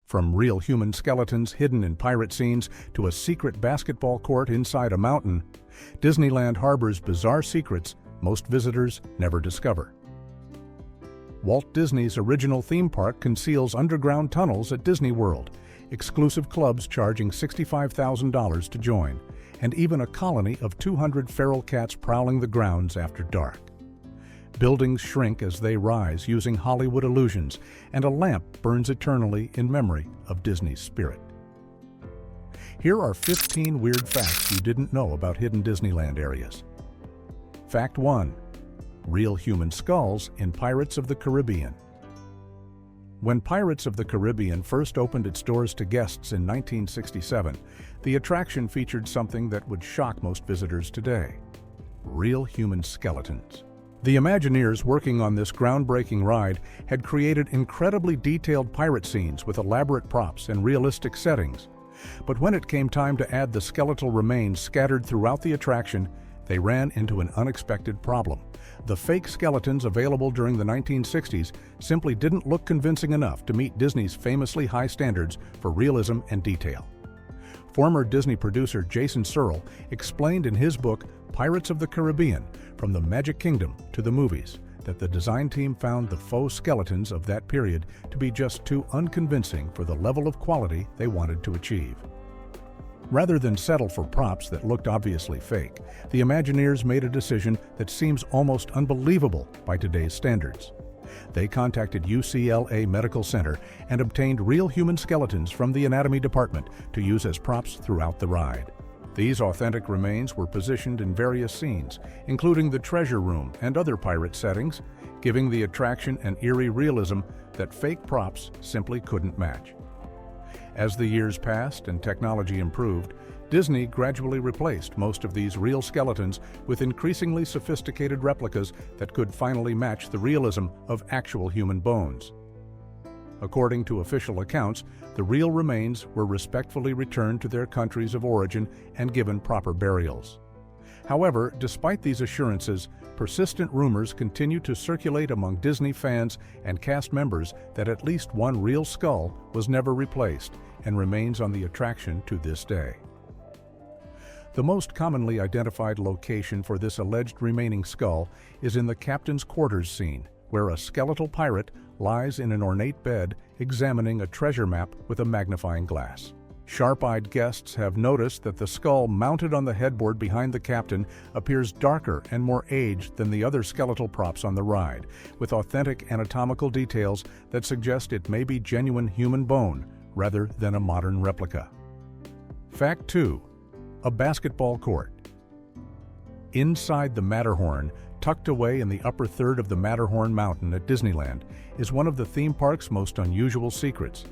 From real human skeletons hidden in pirate scenes to a secret basketball court inside a mountain, Disneyland harbors bizarre secrets most visitors never discover. Walt Disney's original theme park conceals underground tunnels at Disney World, exclusive clubs charging $65,000 to join, and even a colony of 200 feral cats prowling the grounds after dark. Buildings shrink as they rise using Hollywood illusions, and a lamp burns eternally in memory of Disney's spirit. Here are 15 weird facts you didn't know about Hidden Disneyland Areas. Fact 1. Real human skulls in Pirates of the Caribbean. When Pirates of the Caribbean first opened its doors to guests in 1967, the attraction featured something that would shock most visitors today: real human skeletons. The Imagineers working on this groundbreaking ride had created incredibly detailed pirate scenes with elaborate props and realistic settings. But when it came time to add the skeletal remains scattered throughout the attraction, they ran into an unexpected problem. The fake skeletons available during the 1960s simply didn't look convincing enough to meet Disney's famously high standards for realism and detail. Former Disney producer Jason Searle explained in his book Pirates of the Caribbean: From the Magic Kingdom to the Movies that the design team found the faux skeletons of that period to be just too unconvincing for the level of quality they wanted to achieve. Rather than settle for props that looked obviously fake, the Imagineers made a decision that seems almost unbelievable by today's standards. They contacted UCLA Medical Center and obtained real human skeletons from the anatomy department to use as props throughout the ride. These authentic remains were positioned in various scenes, including the treasure room and other pirate settings, giving the attraction an eerie realism that fake props simply couldn't match. As the years passed and technology improved, Disney gradually replaced most of these real skeletons with increasingly sophisticated replicas that could finally match the realism of actual human bones. According to official accounts, the real remains were respectfully returned to their countries of origin and given proper burials. However, despite these assurances, persistent rumors continue to circulate among Disney fans and cast members that at least one real skull was never replaced and remains on the attraction to this day. The most commonly identified location for this alleged remaining skull is in the captain's quarters scene, where a skeletal pirate lies in an ornate bed examining a treasure map with a magnifying glass. Sharp-eyed guests have noticed that the skull mounted on the headboard behind the captain appears darker and more aged than the other skeletal props on the ride, with authentic anatomical details that suggest it may be genuine human bone rather than a modern replica. Fact 2. A basketball court. Inside the Matterhorn, tucked away in the upper third of the Matterhorn Mountain at Disneyland, is one of the theme park's most unusual secrets: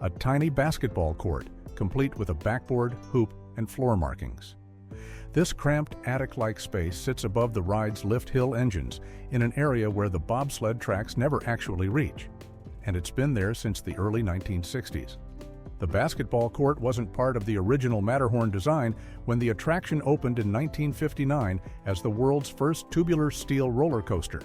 a tiny basketball court, complete with a backboard, hoop, and floor markings. This cramped attic-like space sits above the ride's lift hill engines in an area where the bobsled tracks never actually reach, and it's been there since the early 1960s. The basketball court wasn't part of the original Matterhorn design when the attraction opened in 1959 as the world's first tubular steel roller coaster.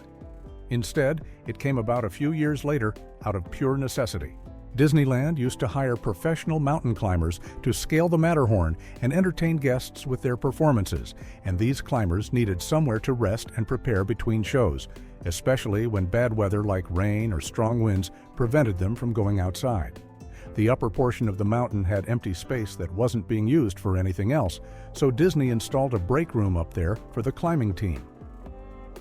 Instead, it came about a few years later out of pure necessity. Disneyland used to hire professional mountain climbers to scale the Matterhorn and entertain guests with their performances, and these climbers needed somewhere to rest and prepare between shows, especially when bad weather like rain or strong winds prevented them from going outside. The upper portion of the mountain had empty space that wasn't being used for anything else, so Disney installed a break room up there for the climbing team.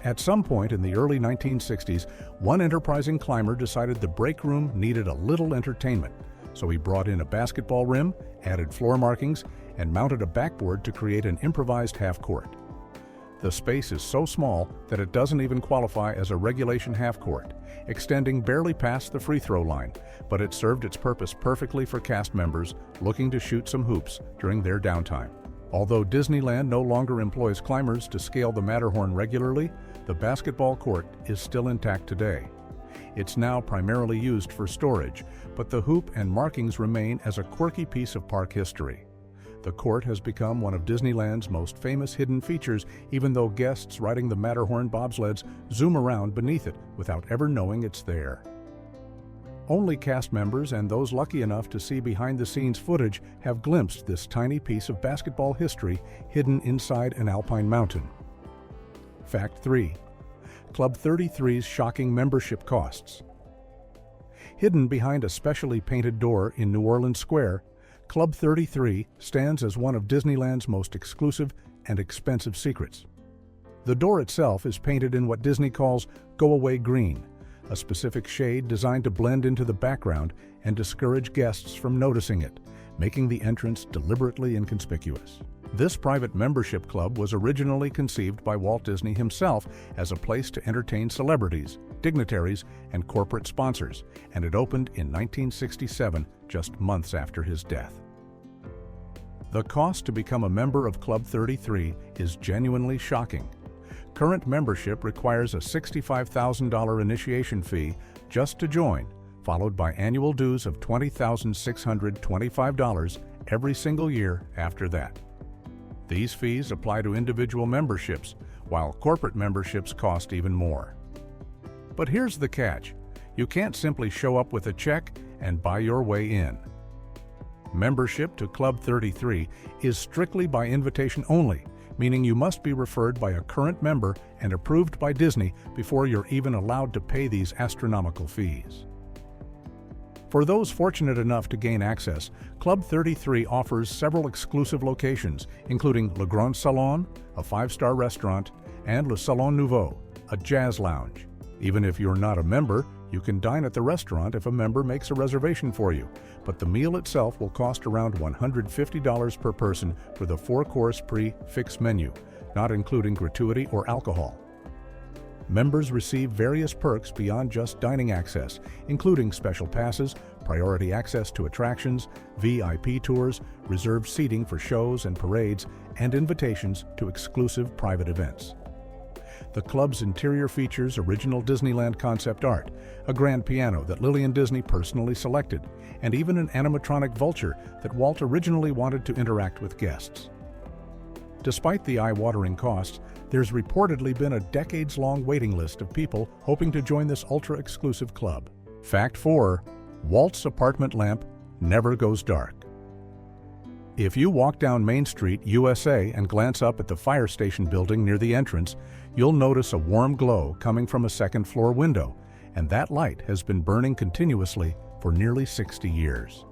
At some point in the early 1960s, one enterprising climber decided the break room needed a little entertainment, so he brought in a basketball rim, added floor markings, and mounted a backboard to create an improvised half-court. The space is so small that it doesn't even qualify as a regulation half-court, extending barely past the free throw line, but it served its purpose perfectly for cast members looking to shoot some hoops during their downtime. Although Disneyland no longer employs climbers to scale the Matterhorn regularly, the basketball court is still intact today. It's now primarily used for storage, but the hoop and markings remain as a quirky piece of park history. The court has become one of Disneyland's most famous hidden features, even though guests riding the Matterhorn bobsleds zoom around beneath it without ever knowing it's there. Only cast members and those lucky enough to see behind-the-scenes footage have glimpsed this tiny piece of basketball history hidden inside an alpine mountain. Fact 3. Club 33's shocking membership costs. Hidden behind a specially painted door in New Orleans Square, Club 33 stands as one of Disneyland's most exclusive and expensive secrets. The door itself is painted in what Disney calls go-away green, a specific shade designed to blend into the background and discourage guests from noticing it, making the entrance deliberately inconspicuous. This private membership club was originally conceived by Walt Disney himself as a place to entertain celebrities, dignitaries, and corporate sponsors, and it opened in 1967, just months after his death. The cost to become a member of Club 33 is genuinely shocking. Current membership requires a $65,000 initiation fee just to join, followed by annual dues of $20,625 every single year after that. These fees apply to individual memberships, while corporate memberships cost even more. But here's the catch: you can't simply show up with a check and buy your way in. Membership to Club 33 is strictly by invitation only, meaning you must be referred by a current member and approved by Disney before you're even allowed to pay these astronomical fees. For those fortunate enough to gain access, Club 33 offers several exclusive locations, including Le Grand Salon, a 5-star restaurant, and Le Salon Nouveau, a jazz lounge. Even if you're not a member, you can dine at the restaurant if a member makes a reservation for you, but the meal itself will cost around $150 per person for the 4-course prix-fixe menu, not including gratuity or alcohol. Members receive various perks beyond just dining access, including special passes, priority access to attractions, VIP tours, reserved seating for shows and parades, and invitations to exclusive private events. The club's interior features original Disneyland concept art, a grand piano that Lillian Disney personally selected, and even an animatronic vulture that Walt originally wanted to interact with guests. Despite the eye-watering costs, there's reportedly been a decades-long waiting list of people hoping to join this ultra-exclusive club. Fact 4. Walt's apartment lamp never goes dark. If you walk down Main Street, USA, and glance up at the fire station building near the entrance, you'll notice a warm glow coming from a second-floor window, and that light has been burning continuously for nearly 60 years.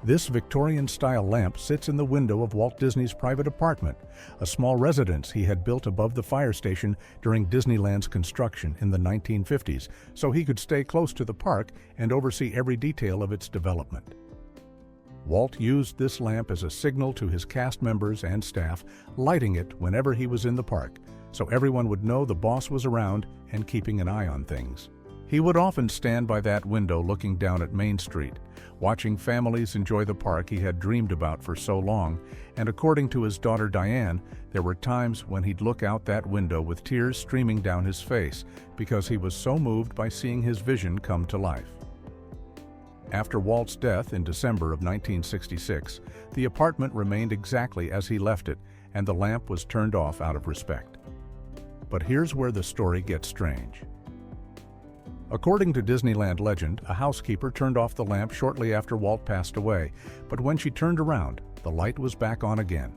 This Victorian-style lamp sits in the window of Walt Disney's private apartment, a small residence he had built above the fire station during Disneyland's construction in the 1950s, so he could stay close to the park and oversee every detail of its development. Walt used this lamp as a signal to his cast members and staff, lighting it whenever he was in the park, so everyone would know the boss was around and keeping an eye on things. He would often stand by that window looking down at Main Street, watching families enjoy the park he had dreamed about for so long, and according to his daughter Diane, there were times when he'd look out that window with tears streaming down his face because he was so moved by seeing his vision come to life. After Walt's death in December of 1966, the apartment remained exactly as he left it, and the lamp was turned off out of respect. But here's where the story gets strange. According to Disneyland legend, a housekeeper turned off the lamp shortly after Walt passed away, but when she turned around, the light was back on again.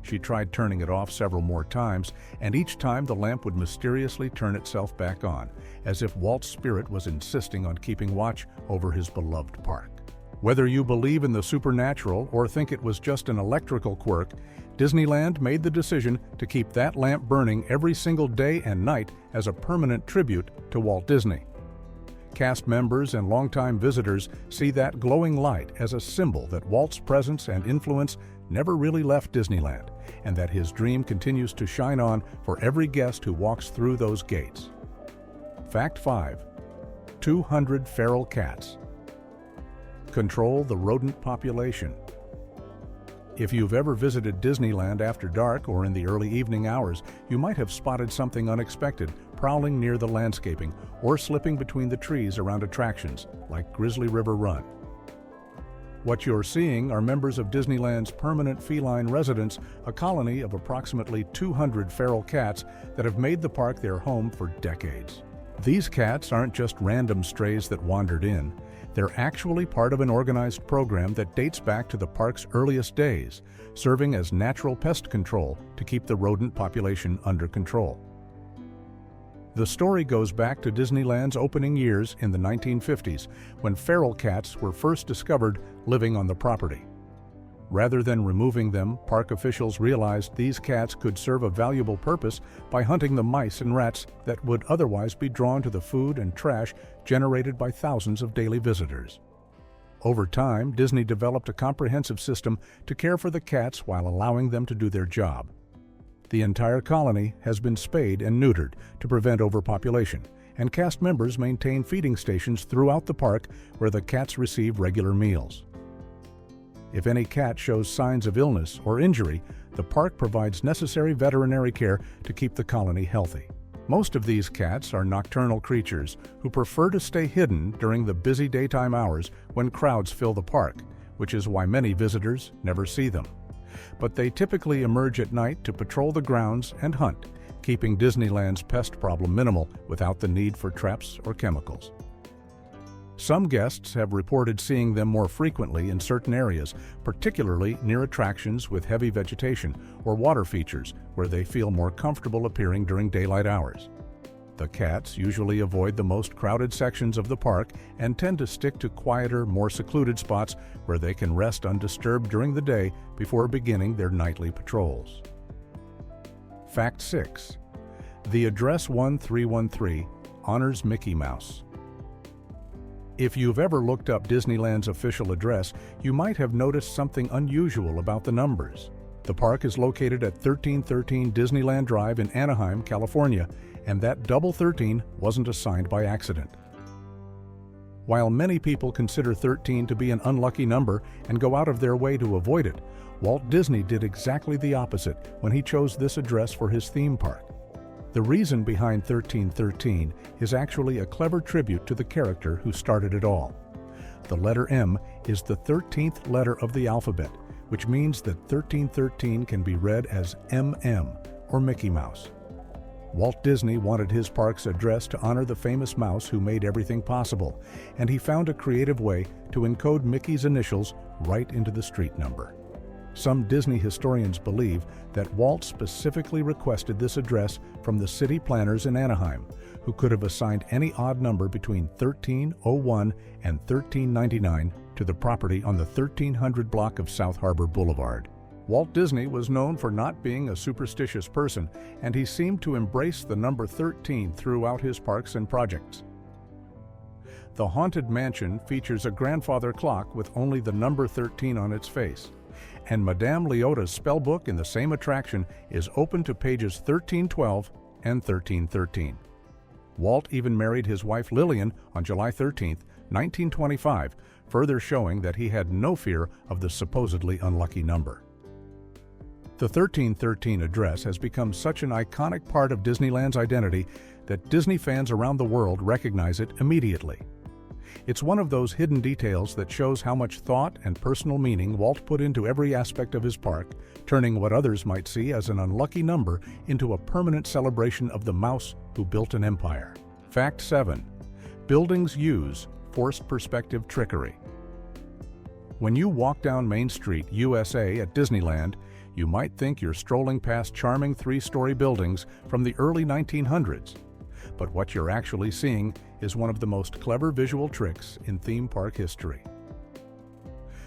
She tried turning it off several more times, and each time the lamp would mysteriously turn itself back on, as if Walt's spirit was insisting on keeping watch over his beloved park. Whether you believe in the supernatural or think it was just an electrical quirk, Disneyland made the decision to keep that lamp burning every single day and night as a permanent tribute to Walt Disney. Cast members and longtime visitors see that glowing light as a symbol that Walt's presence and influence never really left Disneyland, and that his dream continues to shine on for every guest who walks through those gates. Fact 5. 200 feral cats. Control the rodent population. If you've ever visited Disneyland after dark or in the early evening hours, you might have spotted something unexpected prowling near the landscaping or slipping between the trees around attractions like Grizzly River Run. What you're seeing are members of Disneyland's permanent feline residents, a colony of approximately 200 feral cats that have made the park their home for decades. These cats aren't just random strays that wandered in. They're actually part of an organized program that dates back to the park's earliest days, serving as natural pest control to keep the rodent population under control. The story goes back to Disneyland's opening years in the 1950s, when feral cats were first discovered living on the property. Rather than removing them, park officials realized these cats could serve a valuable purpose by hunting the mice and rats that would otherwise be drawn to the food and trash generated by thousands of daily visitors. Over time, Disney developed a comprehensive system to care for the cats while allowing them to do their job. The entire colony has been spayed and neutered to prevent overpopulation, and cast members maintain feeding stations throughout the park where the cats receive regular meals. If any cat shows signs of illness or injury, the park provides necessary veterinary care to keep the colony healthy. Most of these cats are nocturnal creatures who prefer to stay hidden during the busy daytime hours when crowds fill the park, which is why many visitors never see them. But they typically emerge at night to patrol the grounds and hunt, keeping Disneyland's pest problem minimal without the need for traps or chemicals. Some guests have reported seeing them more frequently in certain areas, particularly near attractions with heavy vegetation or water features where they feel more comfortable appearing during daylight hours. The cats usually avoid the most crowded sections of the park and tend to stick to quieter, more secluded spots where they can rest undisturbed during the day before beginning their nightly patrols. Fact 6. The Address 1313 honors Mickey Mouse. If you've ever looked up Disneyland's official address, you might have noticed something unusual about the numbers. The park is located at 1313 Disneyland Drive in Anaheim, California, and that double 13 wasn't assigned by accident. While many people consider 13 to be an unlucky number and go out of their way to avoid it, Walt Disney did exactly the opposite when he chose this address for his theme park. The reason behind 1313 is actually a clever tribute to the character who started it all. The letter M is the 13th letter of the alphabet, which means that 1313 can be read as MM, or Mickey Mouse. Walt Disney wanted his park's address to honor the famous mouse who made everything possible, and he found a creative way to encode Mickey's initials right into the street number. Some Disney historians believe that Walt specifically requested this address from the city planners in Anaheim, who could have assigned any odd number between 1301 and 1399 to the property on the 1300 block of South Harbor Boulevard. Walt Disney was known for not being a superstitious person, and he seemed to embrace the number 13 throughout his parks and projects. The Haunted Mansion features a grandfather clock with only the number 13 on its face, and Madame Leota's spellbook in the same attraction is open to pages 1312 and 1313. Walt even married his wife Lillian on July 13, 1925, further showing that he had no fear of the supposedly unlucky number. The 1313 address has become such an iconic part of Disneyland's identity that Disney fans around the world recognize it immediately. It's one of those hidden details that shows how much thought and personal meaning Walt put into every aspect of his park, turning what others might see as an unlucky number into a permanent celebration of the mouse who built an empire. Fact 7. Buildings use forced perspective trickery. When you walk down Main Street, USA at Disneyland, you might think you're strolling past charming three-story buildings from the early 1900s. But what you're actually seeing is one of the most clever visual tricks in theme park history.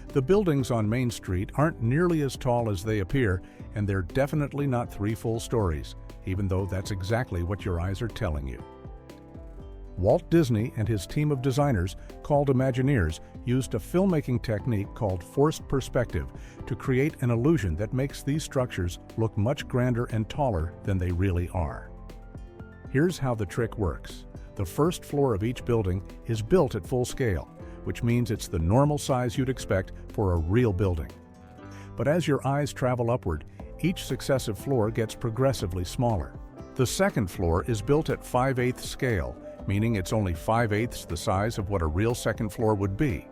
The buildings on Main Street aren't nearly as tall as they appear, and they're definitely not 3 full stories, even though that's exactly what your eyes are telling you. Walt Disney and his team of designers, called Imagineers, used a filmmaking technique called forced perspective to create an illusion that makes these structures look much grander and taller than they really are. Here's how the trick works. The first floor of each building is built at full scale, which means it's the normal size you'd expect for a real building. But as your eyes travel upward, each successive floor gets progressively smaller. The second floor is built at 5/8 scale, meaning it's only 5/8 the size of what a real second floor would be.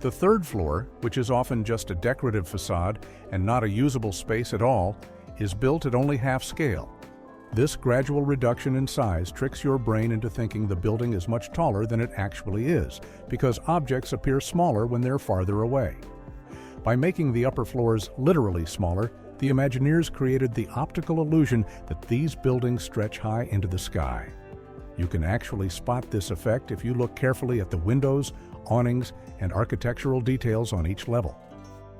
The third floor, which is often just a decorative facade and not a usable space at all, is built at only half scale. This gradual reduction in size tricks your brain into thinking the building is much taller than it actually is, because objects appear smaller when they're farther away. By making the upper floors literally smaller, the Imagineers created the optical illusion that these buildings stretch high into the sky. You can actually spot this effect if you look carefully at the windows, awnings, and architectural details on each level.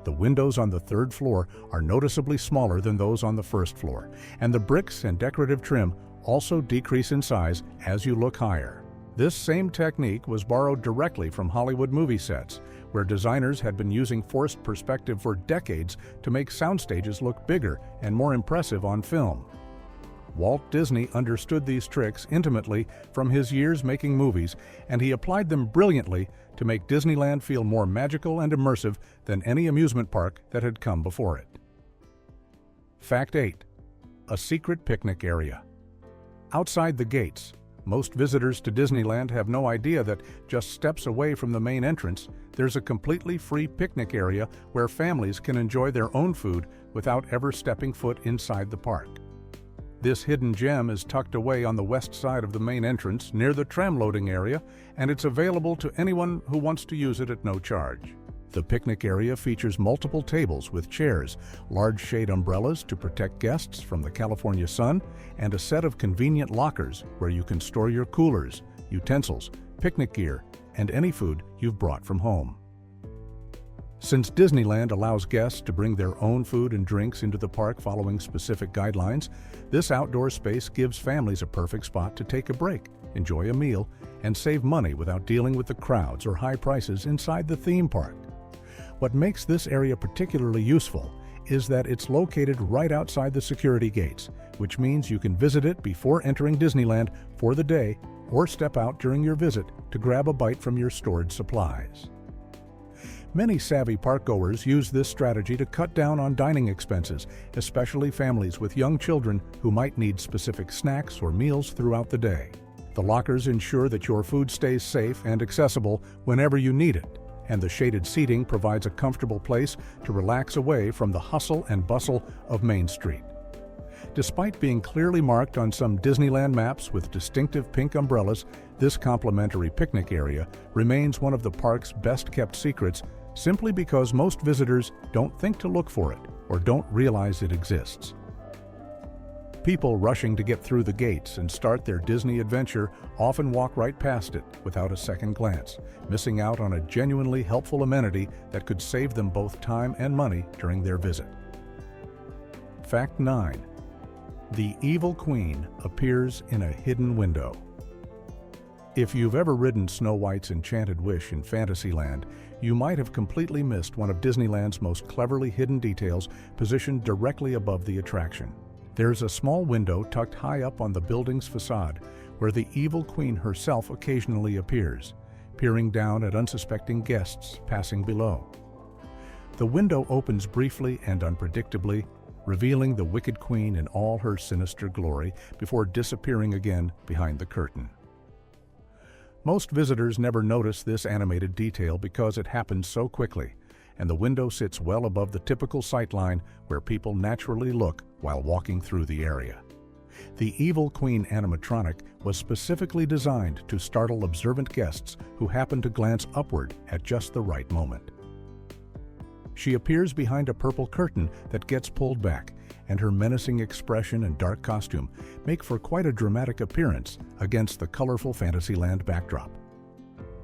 The windows on the third floor are noticeably smaller than those on the first floor, and the bricks and decorative trim also decrease in size as you look higher. This same technique was borrowed directly from Hollywood movie sets, where designers had been using forced perspective for decades to make sound stages look bigger and more impressive on film. Walt Disney understood these tricks intimately from his years making movies, and he applied them brilliantly to make Disneyland feel more magical and immersive than any amusement park that had come before it. Fact 8. A secret picnic area. Outside the gates, most visitors to Disneyland have no idea that just steps away from the main entrance, there's a completely free picnic area where families can enjoy their own food without ever stepping foot inside the park. This hidden gem is tucked away on the west side of the main entrance near the tram loading area, and it's available to anyone who wants to use it at no charge. The picnic area features multiple tables with chairs, large shade umbrellas to protect guests from the California sun, and a set of convenient lockers where you can store your coolers, utensils, picnic gear, and any food you've brought from home. Since Disneyland allows guests to bring their own food and drinks into the park following specific guidelines, this outdoor space gives families a perfect spot to take a break, enjoy a meal, and save money without dealing with the crowds or high prices inside the theme park. What makes this area particularly useful is that it's located right outside the security gates, which means you can visit it before entering Disneyland for the day or step out during your visit to grab a bite from your stored supplies. Many savvy parkgoers use this strategy to cut down on dining expenses, especially families with young children who might need specific snacks or meals throughout the day. The lockers ensure that your food stays safe and accessible whenever you need it, and the shaded seating provides a comfortable place to relax away from the hustle and bustle of Main Street. Despite being clearly marked on some Disneyland maps with distinctive pink umbrellas, this complimentary picnic area remains one of the park's best-kept secrets simply because most visitors don't think to look for it or don't realize it exists. People rushing to get through the gates and start their Disney adventure often walk right past it without a second glance, missing out on a genuinely helpful amenity that could save them both time and money during their visit. Fact 9. The Evil Queen appears in a hidden window. If you've ever ridden Snow White's Enchanted Wish in Fantasyland, you might have completely missed one of Disneyland's most cleverly hidden details positioned directly above the attraction. There's a small window tucked high up on the building's facade where the Evil Queen herself occasionally appears, peering down at unsuspecting guests passing below. The window opens briefly and unpredictably, revealing the Wicked Queen in all her sinister glory before disappearing again behind the curtain. Most visitors never notice this animated detail because it happens so quickly, and the window sits well above the typical sightline where people naturally look while walking through the area. The Evil Queen animatronic was specifically designed to startle observant guests who happen to glance upward at just the right moment. She appears behind a purple curtain that gets pulled back, and her menacing expression and dark costume make for quite a dramatic appearance against the colorful Fantasyland backdrop.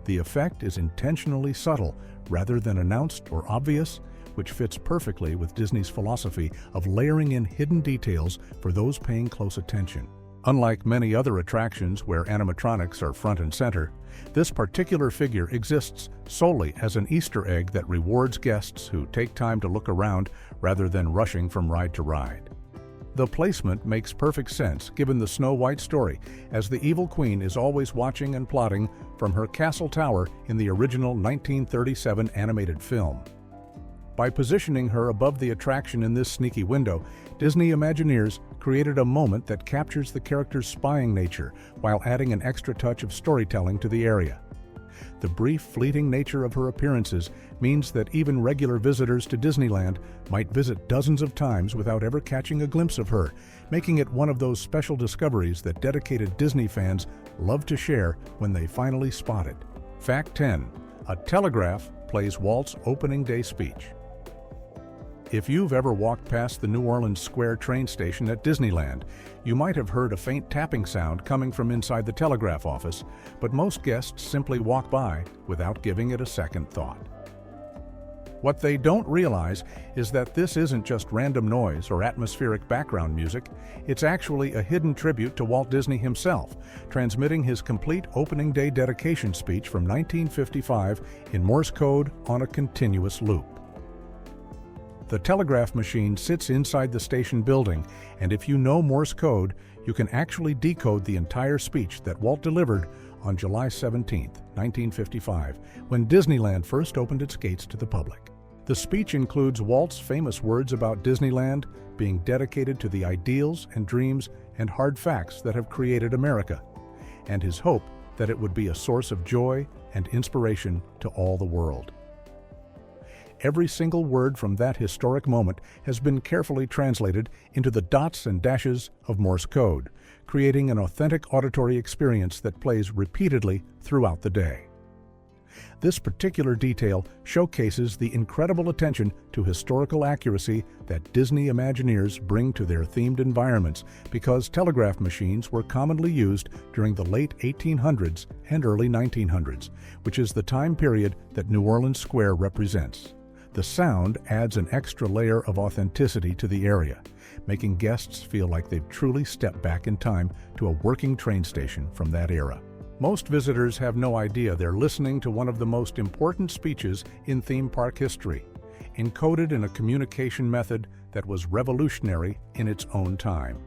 The effect is intentionally subtle rather than announced or obvious, which fits perfectly with Disney's philosophy of layering in hidden details for those paying close attention. Unlike many other attractions where animatronics are front and center, this particular figure exists solely as an Easter egg that rewards guests who take time to look around rather than rushing from ride to ride. The placement makes perfect sense given the Snow White story, as the Evil Queen is always watching and plotting from her castle tower in the original 1937 animated film. By positioning her above the attraction in this sneaky window, Disney Imagineers created a moment that captures the character's spying nature while adding an extra touch of storytelling to the area. The brief, fleeting nature of her appearances means that even regular visitors to Disneyland might visit dozens of times without ever catching a glimpse of her, making it one of those special discoveries that dedicated Disney fans love to share when they finally spot it. Fact 10. A telegraph plays Walt's opening day speech. If you've ever walked past the New Orleans Square train station at Disneyland, you might have heard a faint tapping sound coming from inside the telegraph office, but most guests simply walk by without giving it a second thought. What they don't realize is that this isn't just random noise or atmospheric background music, it's actually a hidden tribute to Walt Disney himself, transmitting his complete opening day dedication speech from 1955 in Morse code on a continuous loop. The telegraph machine sits inside the station building, and if you know Morse code, you can actually decode the entire speech that Walt delivered on July 17, 1955, when Disneyland first opened its gates to the public. The speech includes Walt's famous words about Disneyland being dedicated to the ideals and dreams and hard facts that have created America, and his hope that it would be a source of joy and inspiration to all the world. Every single word from that historic moment has been carefully translated into the dots and dashes of Morse code, creating an authentic auditory experience that plays repeatedly throughout the day. This particular detail showcases the incredible attention to historical accuracy that Disney Imagineers bring to their themed environments, because telegraph machines were commonly used during the late 1800s and early 1900s, which is the time period that New Orleans Square represents. The sound adds an extra layer of authenticity to the area, making guests feel like they've truly stepped back in time to a working train station from that era. Most visitors have no idea they're listening to one of the most important speeches in theme park history, encoded in a communication method that was revolutionary in its own time.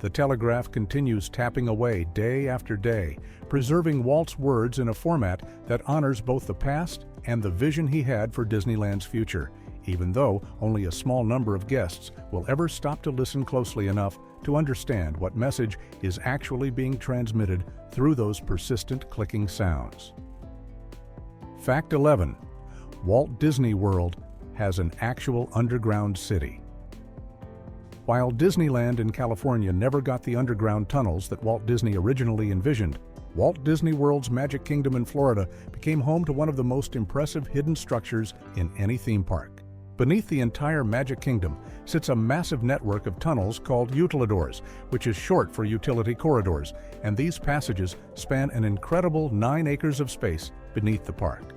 The telegraph continues tapping away day after day, preserving Walt's words in a format that honors both the past and the vision he had for Disneyland's future, even though only a small number of guests will ever stop to listen closely enough to understand what message is actually being transmitted through those persistent clicking sounds. Fact 11. Walt Disney World has an actual underground city. While Disneyland in California never got the underground tunnels that Walt Disney originally envisioned, Walt Disney World's Magic Kingdom in Florida became home to one of the most impressive hidden structures in any theme park. Beneath the entire Magic Kingdom sits a massive network of tunnels called utilidors, which is short for utility corridors, and these passages span an incredible 9 acres of space beneath the park.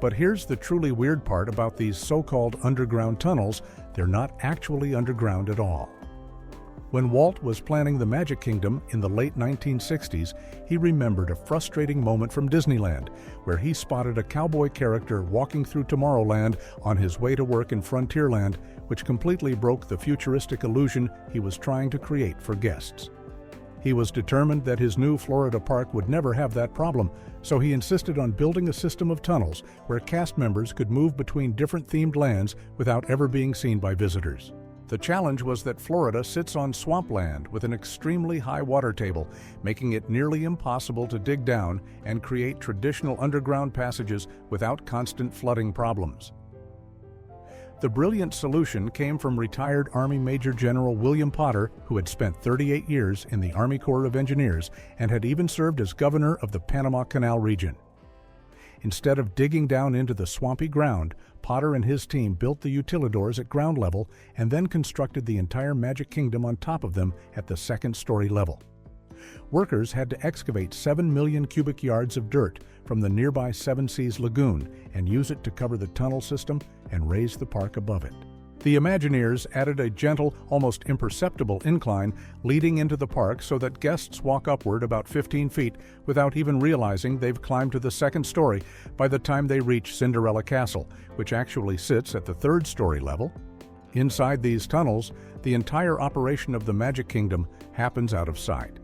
But here's the truly weird part about these so-called underground tunnels: they're not actually underground at all. When Walt was planning the Magic Kingdom in the late 1960s, he remembered a frustrating moment from Disneyland, where he spotted a cowboy character walking through Tomorrowland on his way to work in Frontierland, which completely broke the futuristic illusion he was trying to create for guests. He was determined that his new Florida park would never have that problem, so he insisted on building a system of tunnels where cast members could move between different themed lands without ever being seen by visitors. The challenge was that Florida sits on swampland with an extremely high water table, making it nearly impossible to dig down and create traditional underground passages without constant flooding problems. The brilliant solution came from retired Army Major General William Potter, who had spent 38 years in the Army Corps of Engineers and had even served as governor of the Panama Canal region. Instead of digging down into the swampy ground, Potter and his team built the utilidors at ground level and then constructed the entire Magic Kingdom on top of them at the second-story level. Workers had to excavate 7 million cubic yards of dirt from the nearby Seven Seas Lagoon and use it to cover the tunnel system and raise the park above it. The Imagineers added a gentle, almost imperceptible incline leading into the park so that guests walk upward about 15 feet without even realizing they've climbed to the second story by the time they reach Cinderella Castle, which actually sits at the third-story level. Inside these tunnels, the entire operation of the Magic Kingdom happens out of sight.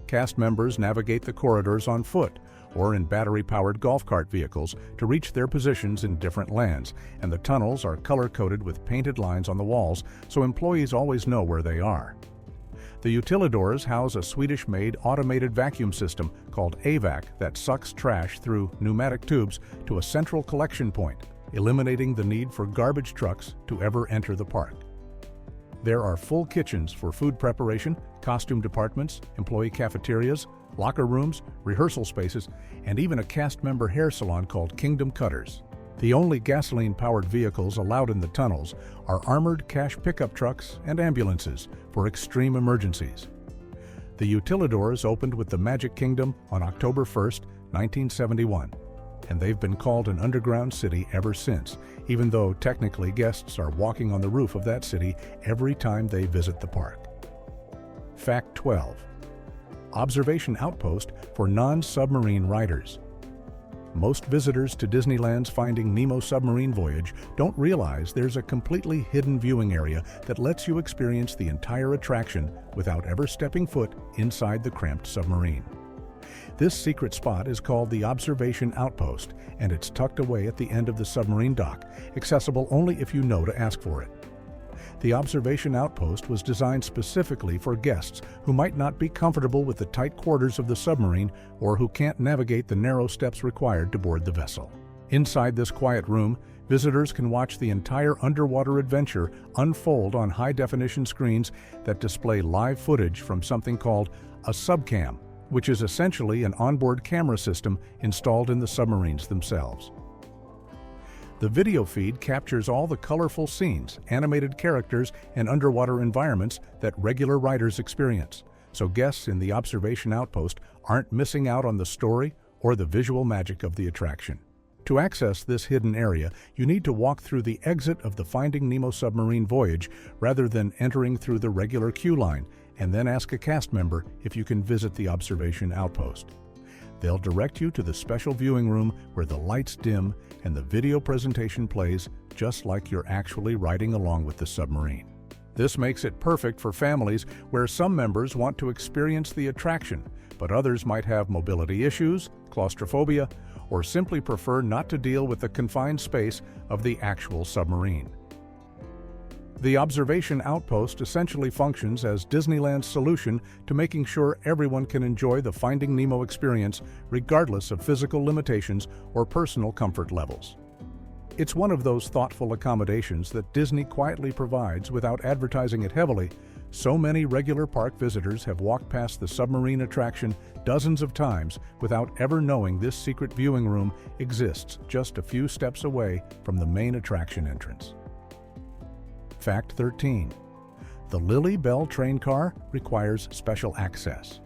Cast members navigate the corridors on foot or in battery-powered golf cart vehicles to reach their positions in different lands, and the tunnels are color-coded with painted lines on the walls so employees always know where they are. The utilidors house a Swedish-made automated vacuum system called AVAC that sucks trash through pneumatic tubes to a central collection point, eliminating the need for garbage trucks to ever enter the park. There are full kitchens for food preparation, costume departments, employee cafeterias, locker rooms, rehearsal spaces, and even a cast member hair salon called Kingdom Cutters. The only gasoline-powered vehicles allowed in the tunnels are armored cash pickup trucks and ambulances for extreme emergencies. The utilidors opened with the Magic Kingdom on October 1, 1971, and they've been called an underground city ever since, even though technically guests are walking on the roof of that city every time they visit the park. Fact 12. Observation outpost for non-submarine riders. Most visitors to Disneyland's Finding Nemo submarine voyage don't realize there's a completely hidden viewing area that lets you experience the entire attraction without ever stepping foot inside the cramped submarine. This secret spot is called the Observation Outpost, and it's tucked away at the end of the submarine dock, accessible only if you know to ask for it. The Observation Outpost was designed specifically for guests who might not be comfortable with the tight quarters of the submarine or who can't navigate the narrow steps required to board the vessel. Inside this quiet room, visitors can watch the entire underwater adventure unfold on high-definition screens that display live footage from something called a subcam, which is essentially an onboard camera system installed in the submarines themselves. The video feed captures all the colorful scenes, animated characters, and underwater environments that regular riders experience, so guests in the Observation Outpost aren't missing out on the story or the visual magic of the attraction. To access this hidden area, you need to walk through the exit of the Finding Nemo submarine voyage rather than entering through the regular queue line, and then ask a cast member if you can visit the Observation Outpost. They'll direct you to the special viewing room where the lights dim and the video presentation plays just like you're actually riding along with the submarine. This makes it perfect for families where some members want to experience the attraction, but others might have mobility issues, claustrophobia, or simply prefer not to deal with the confined space of the actual submarine. The Observation Outpost essentially functions as Disneyland's solution to making sure everyone can enjoy the Finding Nemo experience regardless of physical limitations or personal comfort levels. It's one of those thoughtful accommodations that Disney quietly provides without advertising it heavily. So many regular park visitors have walked past the submarine attraction dozens of times without ever knowing this secret viewing room exists just a few steps away from the main attraction entrance. Fact 13. The Lily Bell train car requires special access.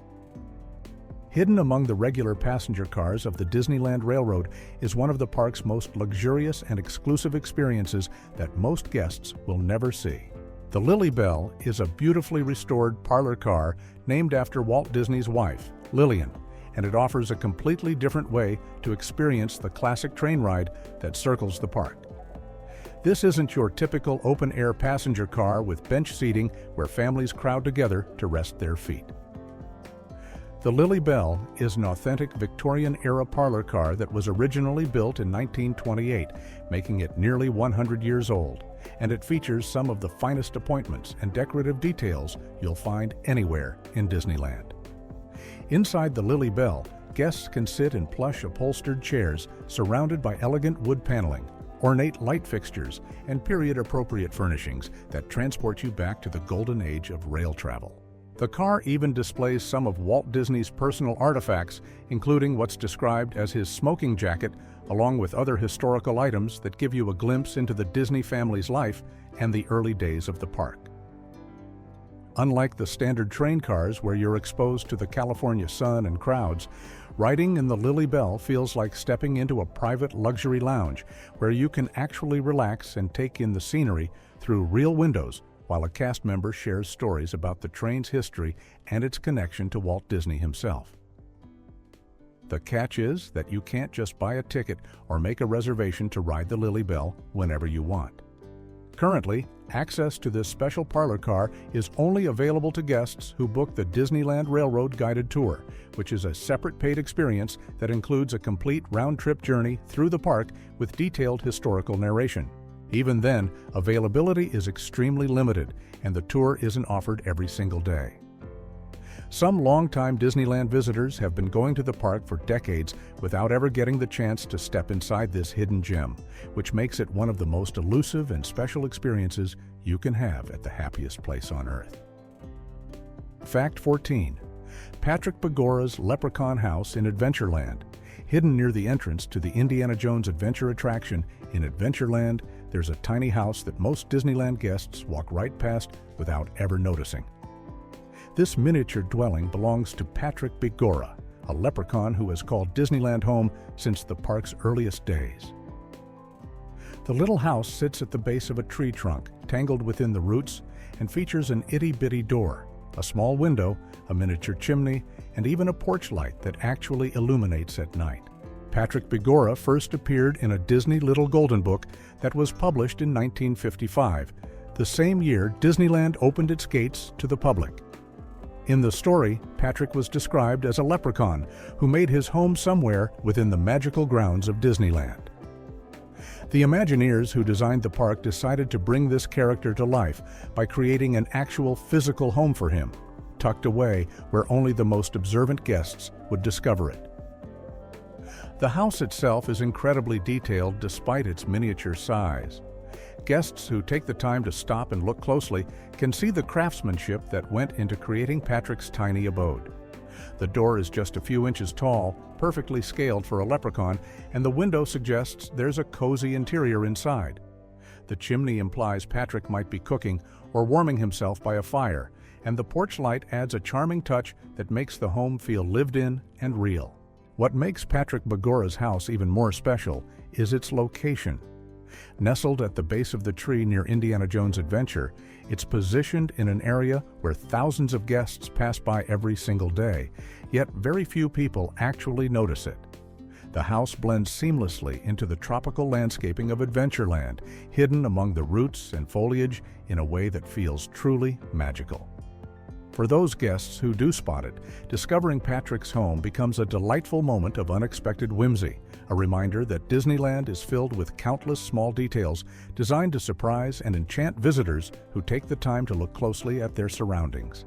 Hidden among the regular passenger cars of the Disneyland Railroad is one of the park's most luxurious and exclusive experiences that most guests will never see. The Lily Bell is a beautifully restored parlor car named after Walt Disney's wife, Lillian, and it offers a completely different way to experience the classic train ride that circles the park. This isn't your typical open-air passenger car with bench seating where families crowd together to rest their feet. The Lily Bell is an authentic Victorian-era parlor car that was originally built in 1928, making it nearly 100 years old, and it features some of the finest appointments and decorative details you'll find anywhere in Disneyland. Inside the Lily Bell, guests can sit in plush upholstered chairs surrounded by elegant wood paneling, ornate light fixtures, and period-appropriate furnishings that transport you back to the golden age of rail travel. The car even displays some of Walt Disney's personal artifacts, including what's described as his smoking jacket, along with other historical items that give you a glimpse into the Disney family's life and the early days of the park. Unlike the standard train cars where you're exposed to the California sun and crowds, riding in the Lily Bell feels like stepping into a private luxury lounge where you can actually relax and take in the scenery through real windows while a cast member shares stories about the train's history and its connection to Walt Disney himself. The catch is that you can't just buy a ticket or make a reservation to ride the Lily Bell whenever you want. Currently, access to this special parlor car is only available to guests who book the Disneyland Railroad Guided Tour, which is a separate paid experience that includes a complete round-trip journey through the park with detailed historical narration. Even then, availability is extremely limited, and the tour isn't offered every single day. Some longtime Disneyland visitors have been going to the park for decades without ever getting the chance to step inside this hidden gem, which makes it one of the most elusive and special experiences you can have at the happiest place on Earth. Fact 14. Patrick Bagora's Leprechaun House in Adventureland. Hidden near the entrance to the Indiana Jones Adventure attraction in Adventureland, there's a tiny house that most Disneyland guests walk right past without ever noticing. This miniature dwelling belongs to Patrick Bagora, a leprechaun who has called Disneyland home since the park's earliest days. The little house sits at the base of a tree trunk, tangled within the roots, and features an itty-bitty door, a small window, a miniature chimney, and even a porch light that actually illuminates at night. Patrick Bagora first appeared in a Disney Little Golden Book that was published in 1955, the same year Disneyland opened its gates to the public. In the story, Patrick was described as a leprechaun who made his home somewhere within the magical grounds of Disneyland. The Imagineers who designed the park decided to bring this character to life by creating an actual physical home for him, tucked away where only the most observant guests would discover it. The house itself is incredibly detailed despite its miniature size. Guests who take the time to stop and look closely can see the craftsmanship that went into creating Patrick's tiny abode. The door is just a few inches tall, perfectly scaled for a leprechaun, and the window suggests there's a cozy interior inside. The chimney implies Patrick might be cooking or warming himself by a fire, and the porch light adds a charming touch that makes the home feel lived in and real. What makes Patrick Bagora's house even more special is its location. Nestled at the base of the tree near Indiana Jones Adventure, it's positioned in an area where thousands of guests pass by every single day, yet very few people actually notice it. The house blends seamlessly into the tropical landscaping of Adventureland, hidden among the roots and foliage in a way that feels truly magical. For those guests who do spot it, discovering Patrick's home becomes a delightful moment of unexpected whimsy, a reminder that Disneyland is filled with countless small details designed to surprise and enchant visitors who take the time to look closely at their surroundings.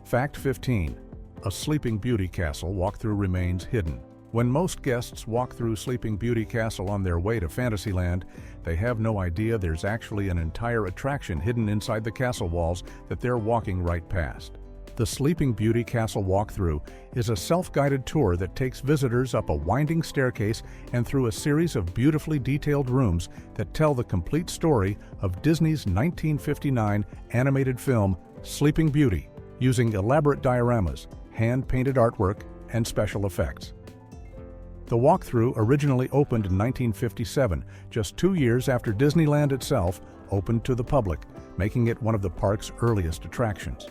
Fact 15. A Sleeping Beauty Castle walkthrough remains hidden. When most guests walk through Sleeping Beauty Castle on their way to Fantasyland, they have no idea there's actually an entire attraction hidden inside the castle walls that they're walking right past. The Sleeping Beauty Castle walkthrough is a self-guided tour that takes visitors up a winding staircase and through a series of beautifully detailed rooms that tell the complete story of Disney's 1959 animated film Sleeping Beauty, using elaborate dioramas, hand-painted artwork, and special effects. The walkthrough originally opened in 1957, just 2 years after Disneyland itself opened to the public, making it one of the park's earliest attractions.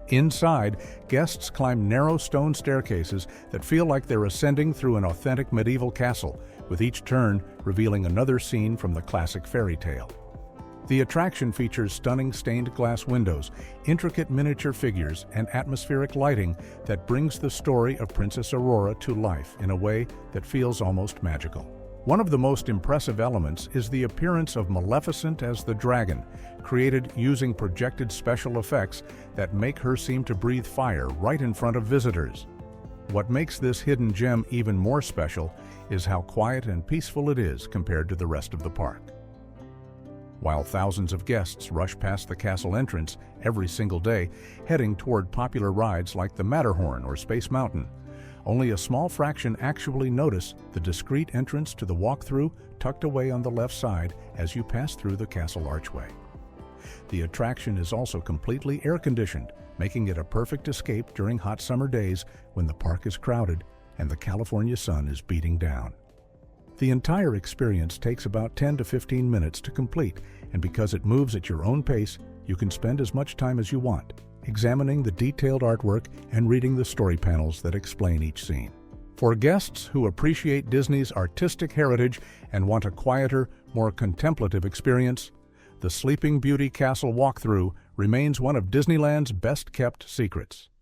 Inside, guests climb narrow stone staircases that feel like they're ascending through an authentic medieval castle, with each turn revealing another scene from the classic fairy tale. The attraction features stunning stained glass windows, intricate miniature figures, and atmospheric lighting that brings the story of Princess Aurora to life in a way that feels almost magical. One of the most impressive elements is the appearance of Maleficent as the dragon, created using projected special effects that make her seem to breathe fire right in front of visitors. What makes this hidden gem even more special is how quiet and peaceful it is compared to the rest of the park. While thousands of guests rush past the castle entrance every single day, heading toward popular rides like the Matterhorn or Space Mountain, only a small fraction actually notice the discreet entrance to the walkthrough tucked away on the left side as you pass through the castle archway. The attraction is also completely air-conditioned, making it a perfect escape during hot summer days when the park is crowded and the California sun is beating down. The entire experience takes about 10 to 15 minutes to complete, and because it moves at your own pace, you can spend as much time as you want, examining the detailed artwork and reading the story panels that explain each scene. For guests who appreciate Disney's artistic heritage and want a quieter, more contemplative experience, the Sleeping Beauty Castle walkthrough remains one of Disneyland's best-kept secrets.